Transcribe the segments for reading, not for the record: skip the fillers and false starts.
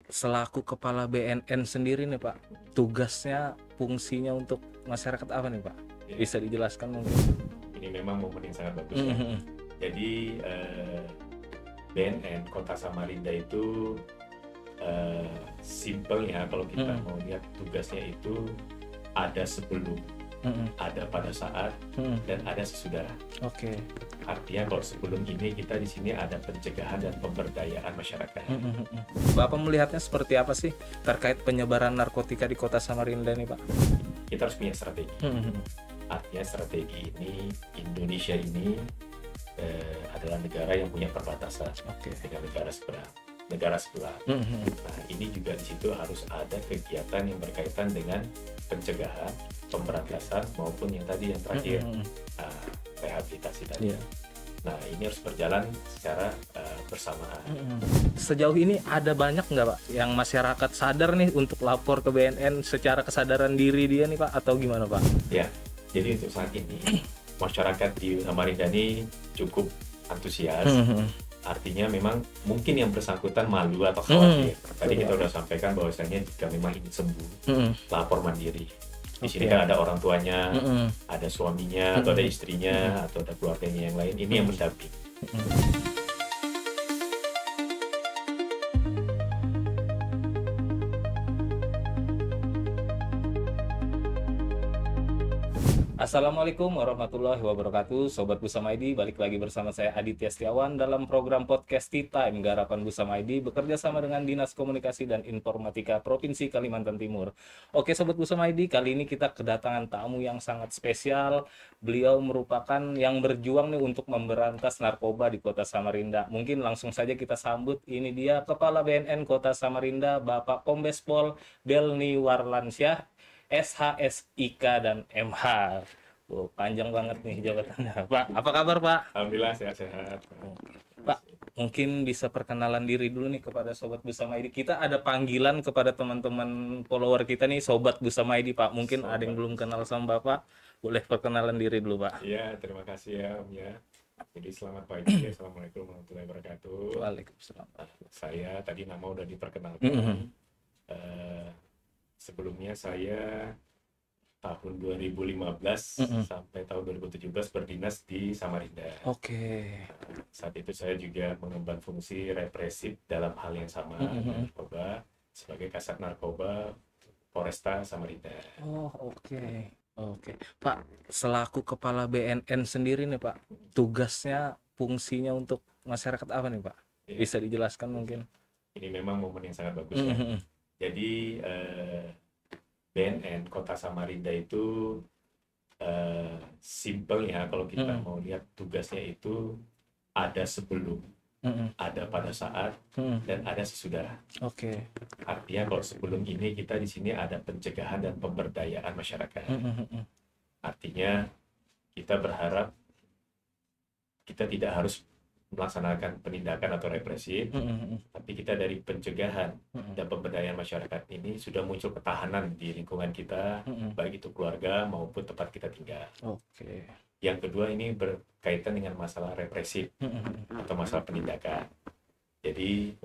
selaku kepala BNN sendiri nih Pak, tugasnya, fungsinya untuk masyarakat apa nih Pak? Ya, Bisa dijelaskan mungkin? ini memang momen yang sangat bagus ya. Mhm. Jadi BNN Kota Samarinda itu simple ya, kalau kita mau lihat tugasnya itu ada sebelum, ada pada saat, dan ada sesudah. Oke. Artinya kalau sebelum ini kita di sini ada pencegahan dan pemberdayaan masyarakat. Bapak melihatnya seperti apa sih terkait penyebaran narkotika di Kota Samarinda nih Pak? Kita harus punya strategi. Artinya strategi ini, Indonesia ini adalah negara yang punya perbatasan dengan negara sebelah. Nah, ini juga di situ harus ada kegiatan yang berkaitan dengan pencegahan, pemberantasan maupun yang tadi yang terakhir rehabilitasi tadi. Nah, ini harus berjalan secara bersamaan. Sejauh ini ada banyak nggak Pak yang masyarakat sadar nih untuk lapor ke BNN secara kesadaran diri dia nih Pak, atau gimana Pak? Ya, jadi untuk saat ini masyarakat di Samarinda ini cukup antusias. Artinya memang mungkin yang bersangkutan malu atau khawatir. Tadi kita udah sampaikan bahwasanya jika memang ingin sembuh, lapor mandiri. Di sini kan ada orang tuanya, ada suaminya, atau ada istrinya, atau ada keluarganya yang lain. Ini yang mendamping. Assalamualaikum warahmatullahi wabarakatuh, Sobat Busama ID. Balik lagi bersama saya Aditya Setiawan dalam program podcast Tea Time Garapan Busama ID bekerja sama dengan Dinas Komunikasi dan Informatika Provinsi Kalimantan Timur. Oke Sobat Busama ID, kali ini kita kedatangan tamu yang sangat spesial. Beliau merupakan yang berjuang nih untuk memberantas narkoba di Kota Samarinda. Mungkin langsung saja kita sambut, ini dia Kepala BNN Kota Samarinda, Bapak Kombes Pol Delni Warlansyah, SHSIK dan MH. Panjang banget nih jabatannya. Pak, apa kabar Pak? Alhamdulillah sehat-sehat. Pak, mungkin bisa perkenalan diri dulu nih kepada Sobat Busama ID. Kita ada panggilan kepada teman-teman follower kita nih, Sobat Busama ID Pak. Mungkin ada yang belum kenal sama Bapak, boleh perkenalan diri dulu Pak. Iya, terima kasih ya Om ya. Jadi selamat pagi, Assalamualaikum warahmatullahi wabarakatuh. Waalaikumsalam. Saya tadi nama udah diperkenalkan. Sebelumnya saya tahun 2015 sampai tahun 2017 berdinas di Samarinda. Oke. Saat itu saya juga mengemban fungsi represif dalam hal yang sama narkoba sebagai Kasat Narkoba Polresta Samarinda. Oh, oke. Oke. Pak, selaku kepala BNN sendiri nih Pak, tugasnya, fungsinya untuk masyarakat apa nih Pak? Bisa dijelaskan mungkin? Ini memang momen yang sangat bagus ya. Jadi BNN Kota Samarinda itu simple ya, kalau kita mau lihat tugasnya itu ada sebelum, ada pada saat, dan ada sesudah. Oke. Artinya kalau sebelum ini kita di sini ada pencegahan dan pemberdayaan masyarakat. Artinya kita berharap kita tidak harus melaksanakan penindakan atau represif, tapi kita dari pencegahan dan pemberdayaan masyarakat ini sudah muncul ketahanan di lingkungan kita, baik itu keluarga maupun tempat kita tinggal. Oke. Yang kedua ini berkaitan dengan masalah represif atau masalah penindakan. Jadi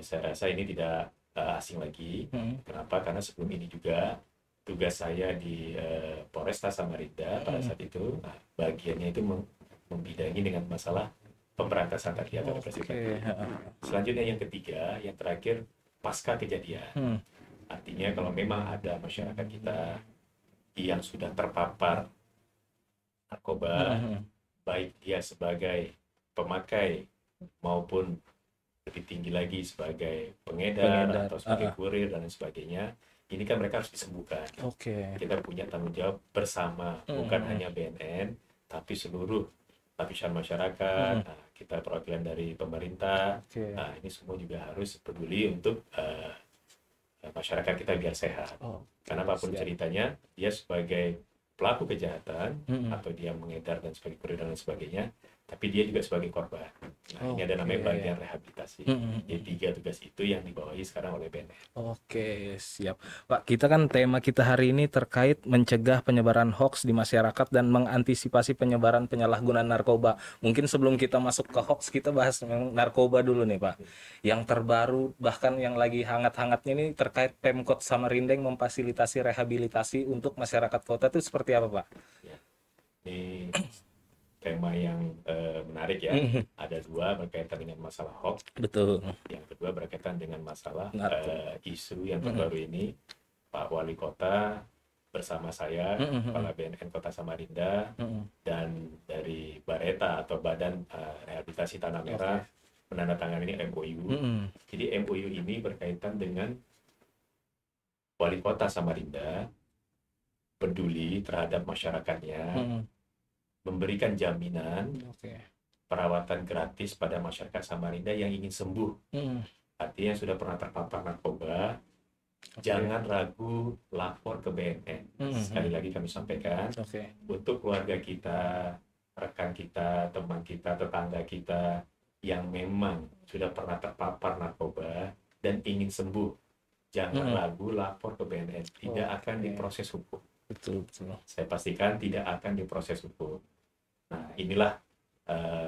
saya rasa ini tidak asing lagi. Kenapa? Karena sebelum ini juga tugas saya di Polresta Samarinda pada saat itu, bagiannya itu membidangi dengan masalah pemberantasan tadi atau represif tadi. Selanjutnya yang ketiga, yang terakhir pasca kejadian. Artinya kalau memang ada masyarakat kita yang sudah terpapar narkoba, baik dia sebagai pemakai maupun lebih tinggi lagi sebagai pengedar atau sebagai kurir dan sebagainya, ini kan mereka harus disembuhkan. Kita punya tanggung jawab bersama, bukan hanya BNN, tapi seluruh lapisan masyarakat, kita perwakilan dari pemerintah, nah ini semua juga harus peduli untuk masyarakat kita biar sehat. Karena apapun ceritanya, dia sebagai pelaku kejahatan atau dia mengedar dan sebagai kurir dan sebagainya, tapi dia juga sebagai korban. Nah, ini ada namanya bagian rehabilitasi. Jadi 3 tugas itu yang dibawahi sekarang oleh BNN. Oke, siap. Pak, kita kan tema kita hari ini terkait mencegah penyebaran hoaks di masyarakat dan mengantisipasi penyebaran penyalahgunaan narkoba. Mungkin sebelum kita masuk ke hoaks, kita bahas narkoba dulu nih, Pak. Yang terbaru, bahkan yang lagi hangat-hangatnya ini terkait Pemkot Samarinda yang memfasilitasi rehabilitasi untuk masyarakat kota itu seperti apa, Pak? Ya. Ini tema yang menarik ya. Ada 2 berkaitan dengan masalah hoax. Betul. Yang kedua berkaitan dengan masalah isu yang terbaru ini. Pak Wali Kota bersama saya, Kepala BNN Kota Samarinda, dan dari Bareta atau Badan Rehabilitasi Tanah Merah menandatangani MOU. Jadi MOU ini berkaitan dengan Wali Kota Samarinda peduli terhadap masyarakatnya, memberikan jaminan perawatan gratis pada masyarakat Samarinda yang ingin sembuh. Artinya sudah pernah terpapar narkoba, jangan ragu lapor ke BNN. Sekali lagi kami sampaikan, untuk keluarga kita, rekan kita, teman kita, tetangga kita yang memang sudah pernah terpapar narkoba dan ingin sembuh, jangan ragu lapor ke BNN. Tidak akan diproses hukum. Betul. Saya pastikan tidak akan diproses hukum. Nah, inilah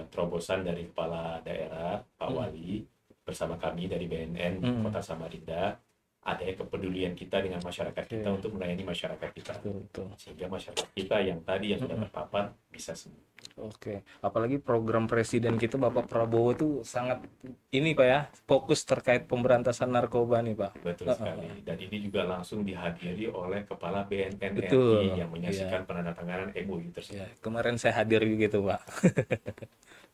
terobosan dari Kepala Daerah, Pak Wali, bersama kami dari BNN Kota Samarinda. Ada kepedulian kita dengan masyarakat kita untuk melayani masyarakat kita. Sehingga masyarakat kita yang tadi yang sudah terpapar bisa sembuh. Oke, apalagi program presiden kita Bapak Prabowo itu sangat ini Pak ya, fokus terkait pemberantasan narkoba nih Pak. Betul sekali. Dan ini juga langsung dihadiri oleh Kepala BNN Betul. RI yang menyaksikan penandatanganan MOU tersebut. Ya, kemarin saya hadir gitu Pak.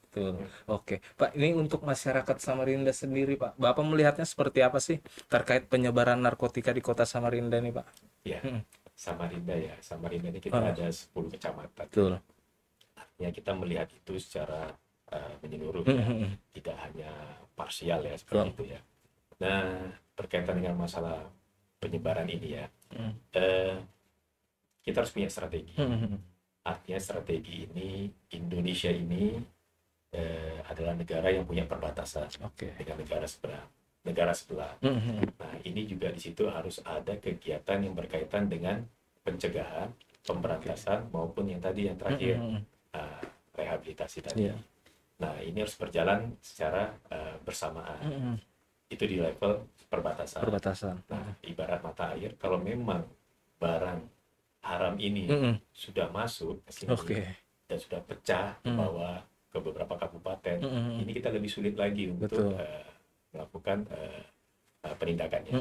Betul. Oke, Pak, ini untuk masyarakat Samarinda sendiri Pak, Bapak melihatnya seperti apa sih terkait penyebaran narkotika di kota Samarinda nih Pak? Ya, Samarinda ya. Samarinda ini kita ada 10 kecamatan. Betul. Ya, kita melihat itu secara menyeluruh ya. Tidak hanya parsial ya seperti itu ya. Nah, berkaitan dengan masalah penyebaran ini ya, kita harus punya strategi. Artinya strategi ini, Indonesia ini adalah negara yang punya perbatasan dengan negara sebelah. Nah, ini juga di situ harus ada kegiatan yang berkaitan dengan pencegahan, pemberantasan maupun yang tadi yang terakhir rehabilitasi tadi. Nah, ini harus berjalan secara bersamaan. Itu di level perbatasan. Nah, ibarat mata air, kalau memang barang haram ini sudah masuk ke sini dan sudah pecah ke bawah ke beberapa kabupaten, ini kita lebih sulit lagi untuk melakukan penindakannya.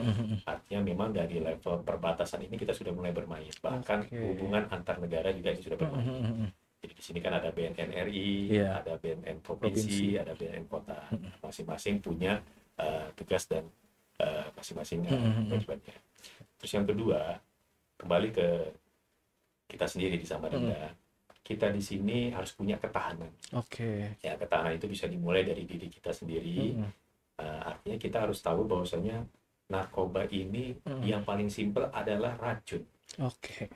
Artinya memang dari level perbatasan ini kita sudah mulai bermain. Bahkan hubungan antar negara juga sudah bermain. Jadi di sini kan ada BNN RI, ada BNN provinsi, ada BNN kota. Masing-masing punya tugas dan masing-masing kewajibannya. Terus yang kedua, kembali ke kita sendiri di Samarinda. Kita di sini harus punya ketahanan. Ya, ketahanan itu bisa dimulai dari diri kita sendiri. Artinya kita harus tahu bahwasanya narkoba ini yang paling simpel adalah racun.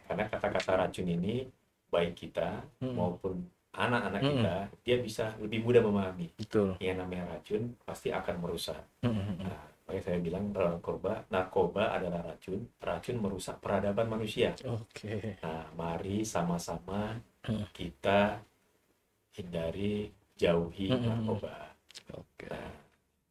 Karena kata-kata racun ini baik kita maupun anak-anak kita, dia bisa lebih mudah memahami. Yang namanya racun pasti akan merusak. Nah, makanya saya bilang narkoba adalah racun. Racun merusak peradaban manusia. Nah, mari sama-sama kita hindari, jauhi narkoba. Nah,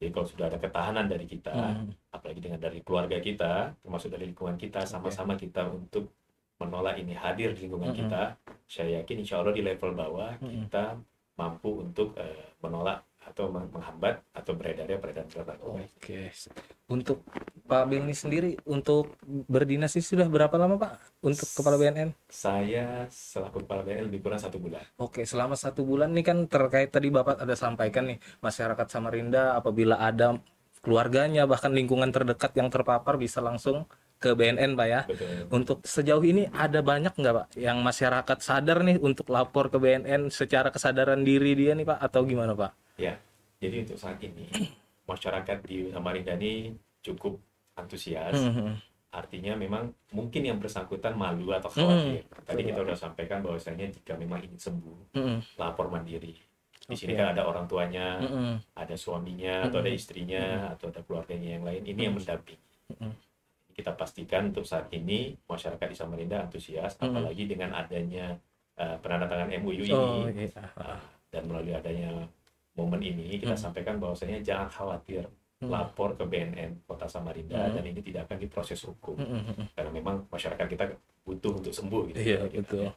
jadi kalau sudah ada ketahanan dari kita, apalagi dengan dari keluarga kita, termasuk dari lingkungan kita, sama-sama kita untuk menolak ini hadir di lingkungan kita, saya yakin insya Allah di level bawah kita mampu untuk menolak atau menghambat atau beredarnya peredaran narkoba. Untuk Pak Benny sendiri untuk berdinas ini sudah berapa lama Pak untuk Kepala BNN? Saya selaku Kepala BNN lebih kurang 1 bulan. Selama 1 bulan nih kan terkait tadi Bapak ada sampaikan nih, masyarakat Samarinda apabila ada keluarganya bahkan lingkungan terdekat yang terpapar bisa langsung ke BNN Pak ya. Untuk sejauh ini ada banyak nggak Pak yang masyarakat sadar nih untuk lapor ke BNN secara kesadaran diri dia nih Pak atau gimana Pak? Ya, jadi untuk saat ini masyarakat di Samarinda ini cukup antusias. Artinya memang mungkin yang bersangkutan malu atau khawatir. Tadi kita sudah sampaikan bahwasanya jika memang ingin sembuh, lapor mandiri. Di sini Oke. kan ada orang tuanya, Mm-mm. ada suaminya, atau ada istrinya, atau ada keluarganya yang lain. Ini yang mendampingi. Mm-mm. Kita pastikan untuk saat ini masyarakat di Samarinda antusias, Mm-mm. apalagi dengan adanya penandatangan MOU Oh ini, iya. dan melalui adanya momen ini kita Mm-mm. sampaikan bahwasanya jangan khawatir Mm-mm. lapor ke BNN Kota Samarinda, Mm-mm. dan ini tidak akan diproses hukum Mm-mm. karena memang masyarakat kita butuh untuk sembuh gitu Iya kira-kira, betul. ya.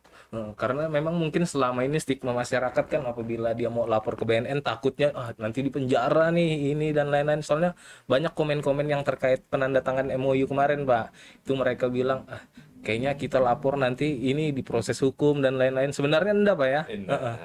Karena memang mungkin selama ini stigma masyarakat kan apabila dia mau lapor ke BNN takutnya nanti di penjara nih ini dan lain-lain. Soalnya banyak komen-komen yang terkait penandatangan MOU kemarin, Pak. Itu mereka bilang kayaknya kita lapor nanti ini diproses hukum dan lain-lain. Sebenarnya enggak, Pak ya? Heeh. Nah,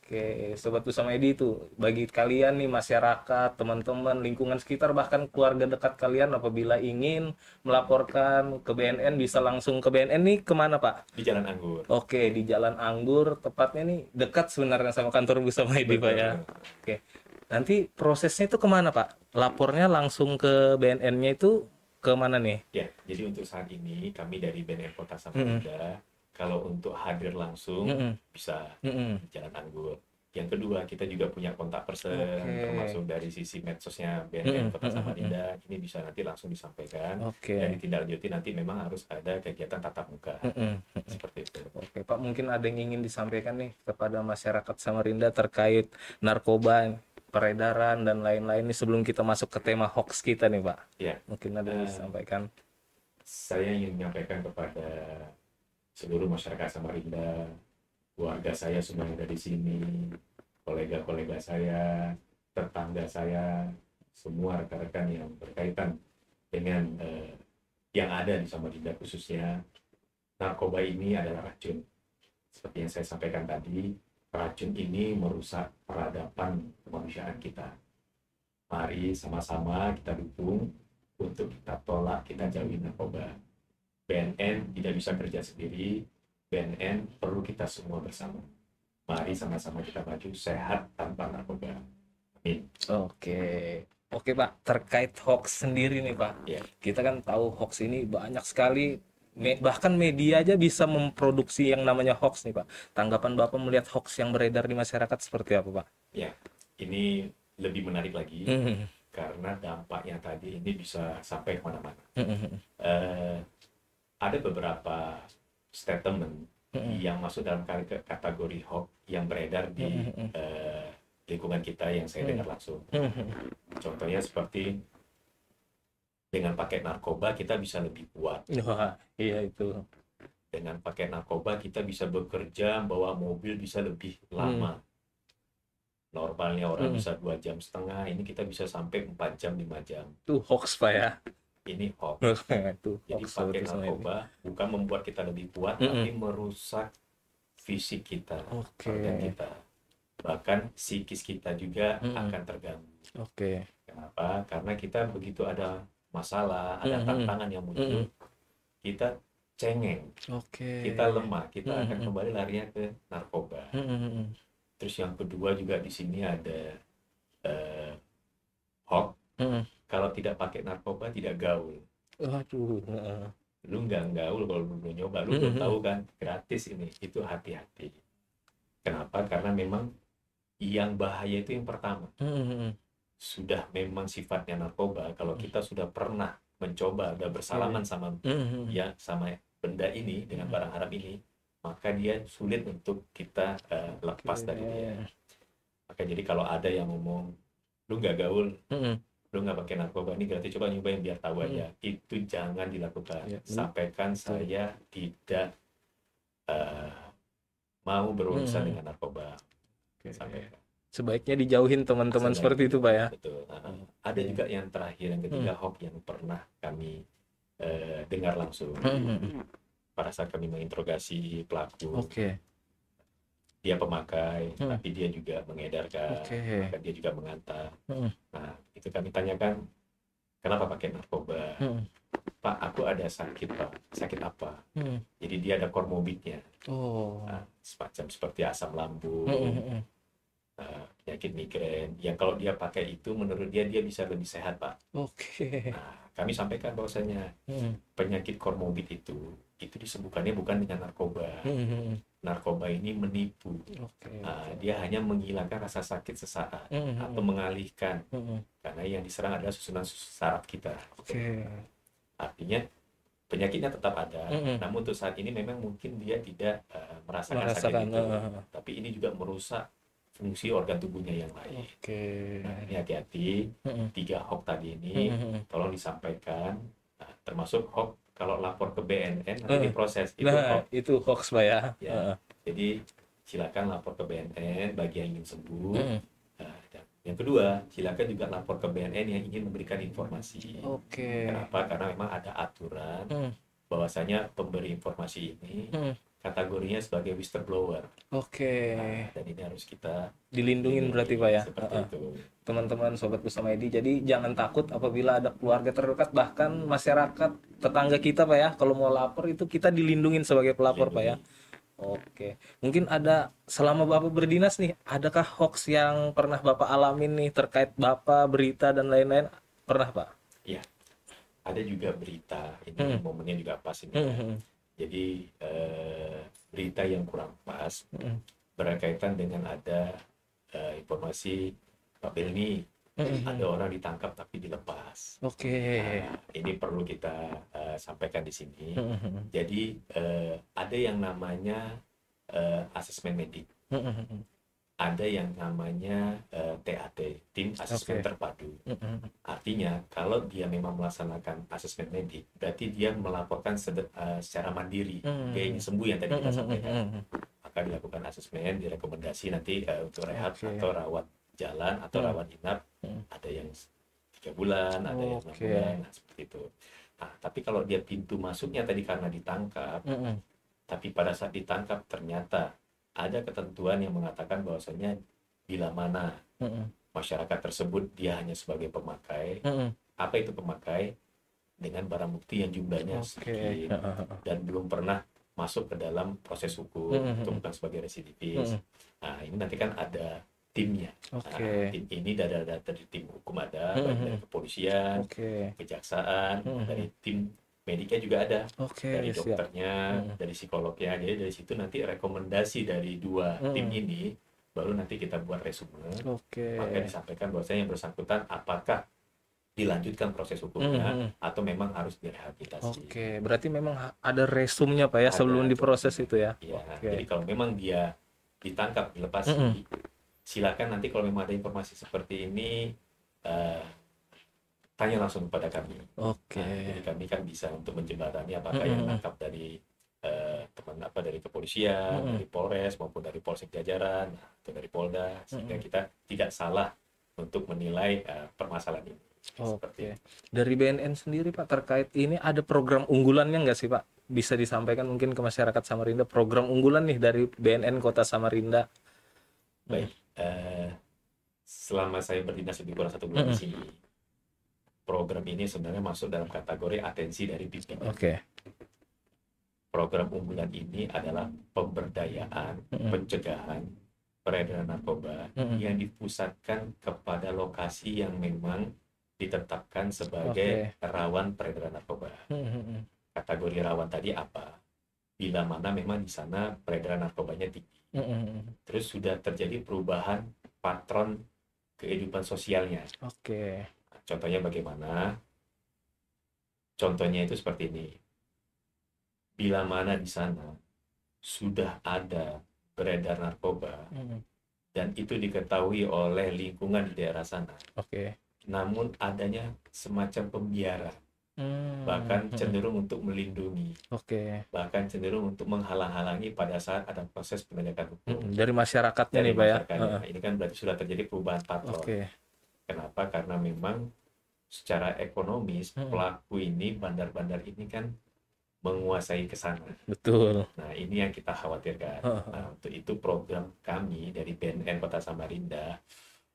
Oke, Sobat Pusama Edi itu bagi kalian nih masyarakat, teman-teman, lingkungan sekitar bahkan keluarga dekat kalian apabila ingin melaporkan ke BNN bisa langsung ke BNN nih kemana Pak? di Jalan Anggur. Oke, di Jalan Anggur, tepatnya nih dekat sebenarnya sama kantor Pusama Edi Pak ya. Betul. Oke, nanti prosesnya itu kemana Pak? Lapornya langsung ke BNN-nya itu ke mana nih? Ya, jadi untuk saat ini kami dari BNN Kota Mm-mm. Samarinda, kalau untuk hadir langsung Mm-mm. bisa Mm-mm. di Jalan Anggur. Yang kedua, kita juga punya kontak person, Oke. termasuk dari sisi medsosnya Mm-mm. BNN Kota Mm-mm. Samarinda. Ini bisa nanti langsung disampaikan, Oke. dan ditindaklanjuti nanti memang harus ada kegiatan tatap muka. Mm-mm. Seperti itu. Oke, Pak, mungkin ada yang ingin disampaikan nih kepada masyarakat Samarinda terkait narkoba, peredaran, dan lain-lain nih sebelum kita masuk ke tema hoax kita nih, Pak. Ya, Mungkin ada yang disampaikan. saya ingin menyampaikan kepada seluruh masyarakat Samarinda, keluarga saya semua yang ada di sini, kolega-kolega saya, tetangga saya, semua rekan-rekan yang berkaitan dengan yang ada di Samarinda khususnya, narkoba ini adalah racun. Seperti yang saya sampaikan tadi, racun ini merusak peradaban kemanusiaan kita. Mari sama-sama kita dukung untuk kita tolak, kita jauhi narkoba. BNN tidak bisa kerja sendiri, BNN perlu kita semua bersama. Mari sama-sama kita maju sehat tanpa narkoba. Amin. Oke. Oke, Pak, terkait hoax sendiri nih, Pak. Ya. Kita kan tahu hoax ini banyak sekali, bahkan media aja bisa memproduksi yang namanya hoax nih, Pak. Tanggapan Bapak melihat hoax yang beredar di masyarakat seperti apa, Pak? Ya, ini lebih menarik lagi Mm-mm. karena dampaknya tadi ini bisa sampai kemana-mana. Mm-mm. Ada beberapa statement Mm-mm. yang masuk dalam kategori hoax yang beredar di Mm-mm. lingkungan kita yang saya dengar langsung. Mm-mm. Contohnya seperti dengan pakai narkoba kita bisa lebih kuat. Wah, iya itu. Dengan pakai narkoba kita bisa bekerja, bawa mobil bisa lebih lama. Normalnya orang bisa 2,5 jam, ini kita bisa sampai 4 jam, 5 jam. Itu hoax, Pak ya. Ini hoax. Itu Jadi hoax pakai betul sama ini. narkoba bukan membuat kita lebih kuat, tapi merusak fisik kita, Oke. organ kita. Bahkan psikis kita juga akan terganggu. Oke. Kenapa? Karena kita begitu ada masalah, ada tantangan yang muncul, kita cengeng, Oke. kita lemah, kita akan kembali larinya ke narkoba. Terus yang kedua juga di sini ada hoax. Kalau tidak pakai narkoba tidak gaul. Waduh. Lu nggak gaul kalau lu belum nyoba, lu belum tahu kan, gratis ini. Itu hati-hati. Kenapa? Karena memang yang bahaya itu yang pertama. Sudah memang sifatnya narkoba, kalau kita sudah pernah mencoba, udah bersalaman sama ya sama benda ini, dengan barang haram ini, maka dia sulit untuk kita lepas dari dia. Maka jadi kalau ada yang ngomong lu nggak gaul, lu nggak pakai narkoba, ini gratis, coba nyobain biar tahu aja, itu jangan dilakukan. Sampaikan saya tidak mau berurusan dengan narkoba. Sampaikan. Sebaiknya dijauhin teman-teman seperti itu, Pak ya. Betul. Ada juga yang terakhir, yang ketiga, hoax yang pernah kami dengar langsung pada saat kami menginterogasi pelaku. Dia pemakai, tapi dia juga mengedarkan, bahkan dia juga mengantar. Nah, itu kami tanyakan, kenapa pakai narkoba? Pak, aku ada sakit, Pak. Sakit apa? Jadi dia ada komorbidnya. Nah, semacam seperti asam lambung, penyakit migrain. Yang kalau dia pakai itu, menurut dia bisa lebih sehat, Pak. Nah, kami sampaikan bahwasanya penyakit komorbid itu disembuhkannya bukan dengan narkoba. Narkoba ini menipu. Dia hanya menghilangkan rasa sakit sesaat atau mengalihkan, karena yang diserang adalah susunan saraf kita. Artinya penyakitnya tetap ada, namun untuk saat ini memang mungkin dia tidak merasakan sakit itu, tapi ini juga merusak fungsi organ tubuhnya yang lain. Nah, ini hati-hati. 3 hoax tadi ini tolong disampaikan, termasuk hoax kalau lapor ke BNN nanti diproses. Itu hoax. Itu hoax Pak ya. Jadi silakan lapor ke BNN bagi yang ingin sembuh. Dan yang kedua, silakan juga lapor ke BNN yang ingin memberikan informasi. Kenapa? Karena memang ada aturan bahwasanya pemberi informasi ini kategorinya sebagai whistleblower. Dan ini harus kita dilindungin berarti Pak ya. Seperti itu. Teman-teman Sobat Pusama ID, jadi jangan takut apabila ada keluarga terdekat, bahkan masyarakat tetangga kita Pak ya, kalau mau lapor itu kita dilindungin sebagai pelapor Pak ya. Mungkin ada, selama Bapak berdinas nih, adakah hoax yang pernah Bapak alamin nih terkait Bapak, berita dan lain-lain? Pernah Pak? Iya, ada juga berita, ini momennya juga pas ini. Jadi berita yang kurang pas berkaitan dengan ada informasi Pak Belni, ada orang ditangkap tapi dilepas. Ini perlu kita sampaikan di sini. Jadi ada yang namanya asesmen medik, ada yang namanya TAT, tim asesmen terpadu. Artinya kalau dia memang melaksanakan asesmen medik, berarti dia melaporkan secara mandiri. Dia ingin sembuh yang tadi kita sampaikan. Maka dilakukan asesmen, direkomendasi nanti untuk rehab atau rawat jalan atau rawat inap. Ada yang 3 bulan, ada yang 6 bulan, nah, seperti itu. Nah, tapi kalau dia pintu masuknya tadi karena ditangkap, tapi pada saat ditangkap ternyata ada ketentuan yang mengatakan bahwasanya bila mana masyarakat tersebut dia hanya sebagai pemakai. Apa itu pemakai? Dengan barang bukti yang jumlahnya sedikit dan belum pernah masuk ke dalam proses hukum, itu bukan sebagai residivis. Nah, ini nanti kan ada timnya. Tim ini dari tim hukum ada, baik dari kepolisian, kejaksaan, dari tim mediknya juga ada, dari dokternya, dari psikolognya. Jadi dari situ nanti rekomendasi dari 2 tim ini baru nanti kita buat resume. Maka disampaikan bahwasanya yang bersangkutan apakah dilanjutkan proses hukumnya atau memang harus direhabilitasi. Berarti memang ada resumnya Pak ya, sebelum diproses itu ya. Jadi kalau memang dia ditangkap, dilepas, silakan nanti kalau memang ada informasi seperti ini tanya langsung kepada kami. Jadi kami kan bisa untuk menjembatani apakah yang nangkap dari dari kepolisian, dari Polres maupun dari Polsek jajaran atau dari Polda, sehingga kita tidak salah untuk menilai permasalahan ini. Dari BNN sendiri Pak, terkait ini ada program unggulannya nggak sih Pak? Bisa disampaikan mungkin ke masyarakat Samarinda, program unggulan nih dari BNN Kota Samarinda. Baik, selama saya berdinas lebih kurang 1 bulan di sini, program ini sebenarnya masuk dalam kategori atensi dari pimpinan. Program unggulan ini adalah pemberdayaan, pencegahan peredaran narkoba yang dipusatkan kepada lokasi yang memang ditetapkan sebagai rawan peredaran narkoba. Kategori rawan tadi apa? Bila mana memang di sana peredaran narkobanya tinggi. Terus sudah terjadi perubahan patron kehidupan sosialnya. Contohnya bagaimana? Contohnya itu seperti ini. Bila mana di sana sudah ada beredar narkoba dan itu diketahui oleh lingkungan di daerah sana, namun adanya semacam pembiaran, bahkan cenderung untuk melindungi, bahkan cenderung untuk menghalang-halangi pada saat ada proses penegakan hukum dari masyarakatnya nih Pak ya. Ini kan berarti sudah terjadi perubahan patron. Kenapa? Karena memang secara ekonomis pelaku ini, bandar-bandar ini kan menguasai ke sana. Nah, ini yang kita khawatirkan. Nah, untuk itu program kami dari BNN Kota Samarinda,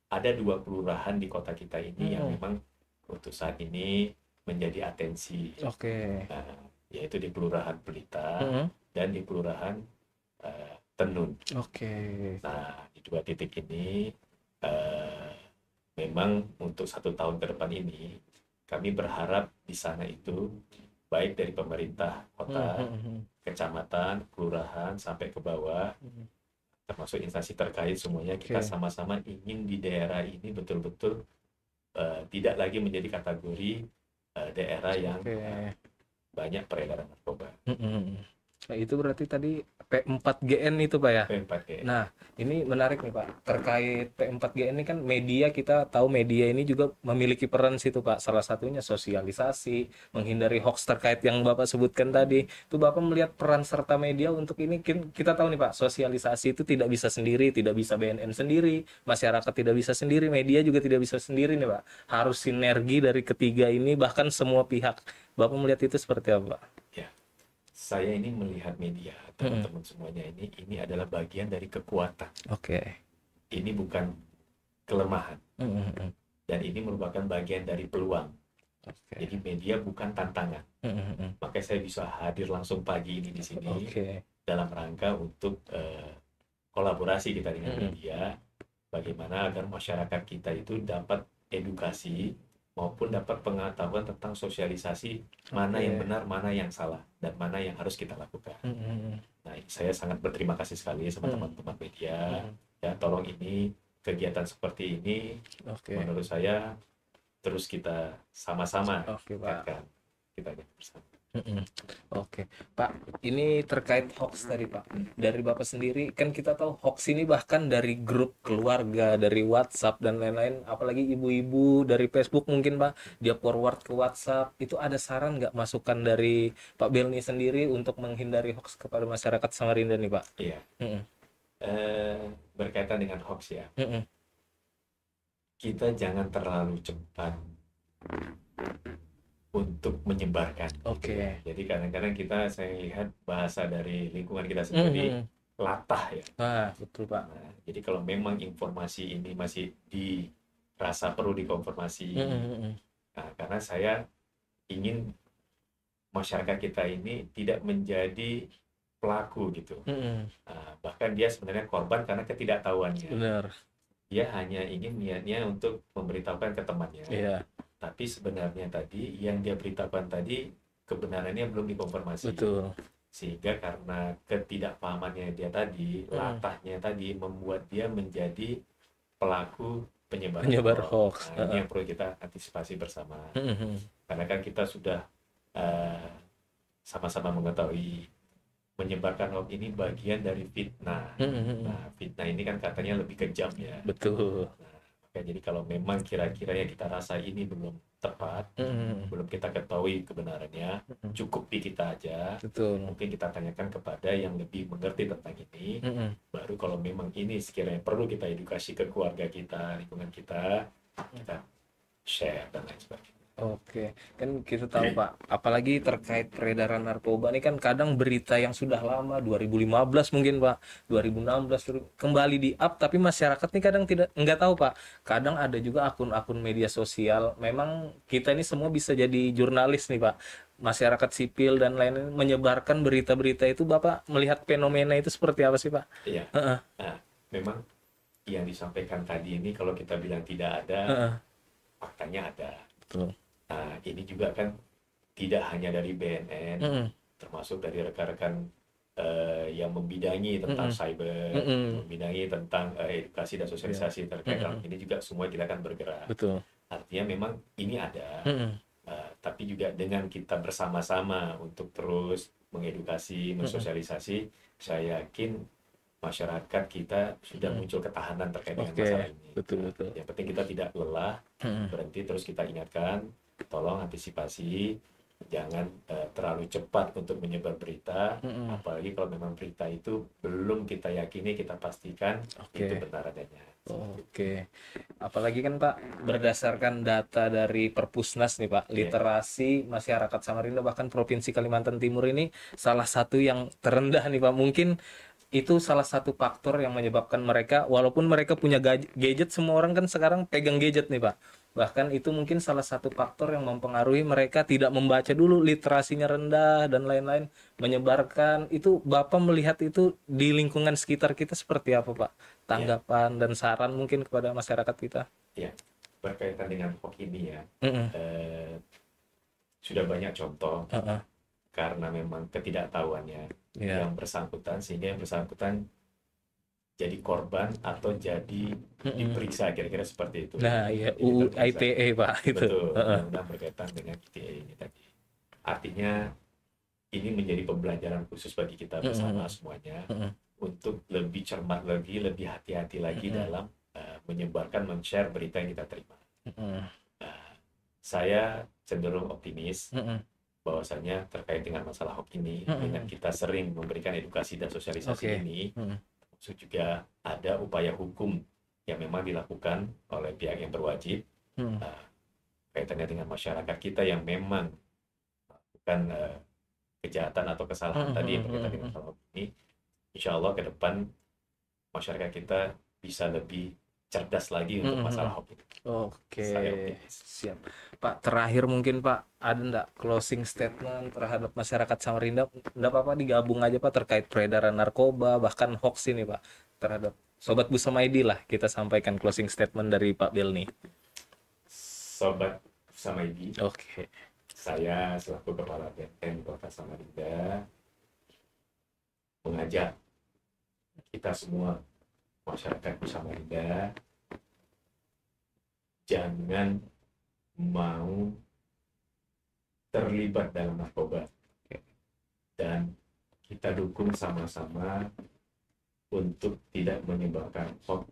ada 2 kelurahan di kota kita ini yang memang untuk saat ini menjadi atensi. Nah, yaitu di Kelurahan Pelita dan di Kelurahan Tenun. Nah, di 2 titik ini memang untuk 1 tahun ke depan ini kami berharap di sana itu baik dari pemerintah kota, kecamatan, kelurahan sampai ke bawah, termasuk instansi terkait semuanya, kita sama-sama ingin di daerah ini betul-betul tidak lagi menjadi kategori daerah yang banyak peredaran narkoba. Nah, itu berarti tadi P4GN itu Pak ya? P4GN. Nah, ini menarik nih Pak. Terkait P4GN ini kan media, kita tahu media ini juga memiliki peran situ Pak. Salah satunya sosialisasi, menghindari hoax terkait yang Bapak sebutkan tadi. Itu Bapak melihat peran serta media untuk ini, kita tahu nih Pak, sosialisasi itu tidak bisa sendiri, tidak bisa BNN sendiri, masyarakat tidak bisa sendiri, media juga tidak bisa sendiri nih Pak. Harus sinergi dari ketiga ini, bahkan semua pihak. Bapak melihat itu seperti apa Pak? Ya. Saya ini melihat media, teman-teman semuanya ini adalah bagian dari kekuatan. Ini bukan kelemahan. Dan ini merupakan bagian dari peluang. Jadi media bukan tantangan. Makanya saya bisa hadir langsung pagi ini di sini dalam rangka untuk kolaborasi kita dengan media, bagaimana agar masyarakat kita itu dapat edukasi maupun dapat pengetahuan tentang sosialisasi mana yang benar, mana yang salah, dan mana yang harus kita lakukan. Nah, saya sangat berterima kasih sekali sama teman-teman media. Ya, tolong ini kegiatan seperti ini, menurut saya terus kita sama-sama tingkatkan, kita bersama. Pak, ini terkait hoax tadi Pak. Dari Bapak sendiri, kan kita tahu hoax ini bahkan dari grup keluarga, dari WhatsApp dan lain-lain, apalagi ibu-ibu dari Facebook mungkin Pak, dia forward ke WhatsApp. Itu ada saran nggak, masukan dari Pak Belni sendiri untuk menghindari hoax kepada masyarakat Samarinda nih Pak? Iya. Berkaitan dengan hoax ya, kita jangan terlalu cepat untuk menyebarkan. Jadi kadang-kadang saya lihat bahasa dari lingkungan kita sendiri latah ya. Betul Pak. Nah, jadi kalau memang informasi ini masih dirasa perlu dikonfirmasi, nah, karena saya ingin masyarakat kita ini tidak menjadi pelaku gitu. Nah, bahkan dia sebenarnya korban karena ketidaktahuannya. Benar. Dia hanya ingin niatnya untuk memberitahukan ke temannya. Tapi sebenarnya tadi yang dia beritahukan tadi kebenarannya belum dikonfirmasi. Betul. Sehingga karena ketidakpahamannya dia tadi, latahnya tadi membuat dia menjadi pelaku penyebar hoax. Nah, ini yang perlu kita antisipasi bersama. Karena kan kita sudah sama-sama mengetahui menyebarkan hoax ini bagian dari fitnah. Nah, fitnah ini kan katanya lebih kejam ya. Betul. Jadi kalau memang kira-kira yang kita rasa ini belum tepat, belum kita ketahui kebenarannya, cukup di kita aja. Mungkin kita tanyakan kepada yang lebih mengerti tentang ini. Baru kalau memang ini sekiranya perlu kita edukasi ke keluarga kita, lingkungan kita share dan lain sebagainya. Kan kita tahu Pak, apalagi terkait peredaran narkoba ini kan kadang berita yang sudah lama, 2015 mungkin Pak, 2016 kembali di up, tapi masyarakat ini kadang nggak tahu Pak. Kadang ada juga akun-akun media sosial, memang kita ini semua bisa jadi jurnalis nih Pak, masyarakat sipil dan lain-lain menyebarkan berita-berita itu. Bapak melihat fenomena itu seperti apa sih Pak? Iya. Nah, memang yang disampaikan tadi ini kalau kita bilang tidak ada, faktanya ada. Nah, ini juga kan tidak hanya dari BNN, termasuk dari rekan-rekan yang membidangi tentang cyber, membidangi tentang edukasi dan sosialisasi terkait hal ini juga semua kita akan bergerak. Artinya memang ini ada, tapi juga dengan kita bersama-sama untuk terus mengedukasi, mensosialisasi, saya yakin masyarakat kita sudah muncul ketahanan terkait dengan masalah ini. Yang penting kita tidak lelah, berhenti terus kita ingatkan, tolong antisipasi, jangan terlalu cepat untuk menyebar berita, apalagi kalau memang berita itu belum kita yakini, kita pastikan itu benar adanya. Apalagi kan Pak, berdasarkan data dari Perpusnas nih Pak, literasi masyarakat Samarinda bahkan Provinsi Kalimantan Timur ini salah satu yang terendah nih Pak. Mungkin itu salah satu faktor yang menyebabkan mereka, walaupun mereka punya gadget, semua orang kan sekarang pegang gadget nih Pak, bahkan itu mungkin salah satu faktor yang mempengaruhi mereka tidak membaca dulu, literasinya rendah dan lain-lain, menyebarkan itu. Bapak melihat itu di lingkungan sekitar kita seperti apa Pak? Tanggapan dan saran mungkin kepada masyarakat kita? berkaitan dengan hoax ini ya, Mm-mm. sudah banyak contoh Uh-uh. karena memang ketidaktahuannya Ya. yang bersangkutan, sehingga yang bersangkutan jadi korban atau jadi Mm-mm. diperiksa, kira-kira seperti itu. Nah, ya Jadi UU terperiksa. ITE Pak itu. Betul, Uh-uh. undang-undang berkaitan dengan ITE ini tadi. Artinya ini menjadi pembelajaran khusus bagi kita bersama semuanya untuk lebih cermat lagi, lebih hati-hati lagi dalam menyebarkan, men-share berita yang kita terima. Saya cenderung optimis bahwasanya terkait dengan masalah hoax ini, dengan kita sering memberikan edukasi dan sosialisasi ini, maksud juga ada upaya hukum yang memang dilakukan oleh pihak yang berwajib kaitannya dengan masyarakat kita yang memang melakukan kejahatan atau kesalahan tadi yang berkaitan dengan masalah hoax ini. Insya Allah ke depan masyarakat kita bisa lebih cerdas lagi untuk masalah hoax ini. Oke, Saya optimis. siap. Pak, terakhir mungkin Pak, ada enggak closing statement terhadap masyarakat Samarinda? Enggak apa-apa, digabung aja Pak, terkait peredaran narkoba, bahkan hoax ini Pak, terhadap Sobat Busama ID lah, kita sampaikan closing statement dari Pak Belni. Sobat Busama ID, Oke. saya selaku Kepala Benteng Kota Samarinda mengajak kita semua, masyarakat Samarinda, jangan mau terlibat dalam narkoba, dan kita dukung sama-sama untuk tidak menyebarkan hoax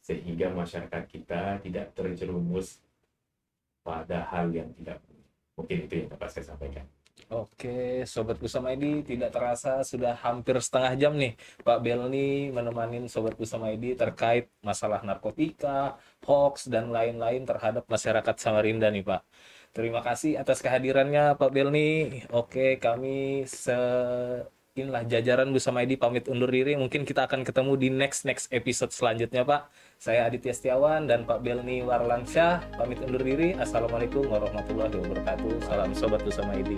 sehingga masyarakat kita tidak terjerumus pada hal yang tidak mungkin. Itu yang dapat saya sampaikan. Oke, Sobat Busama ID, tidak terasa sudah hampir setengah jam nih Pak Belni menemani Sobat Busama ID terkait masalah narkotika, hoax, dan lain-lain terhadap masyarakat Samarinda nih Pak. Terima kasih atas kehadirannya Pak Belni. Oke, kami inilah jajaran Busama ID pamit undur diri. Mungkin kita akan ketemu di next episode selanjutnya Pak. Saya Aditya Setiawan dan Pak Belni Warlansyah pamit undur diri. Assalamualaikum warahmatullahi wabarakatuh. Salam Sobat Busama ID.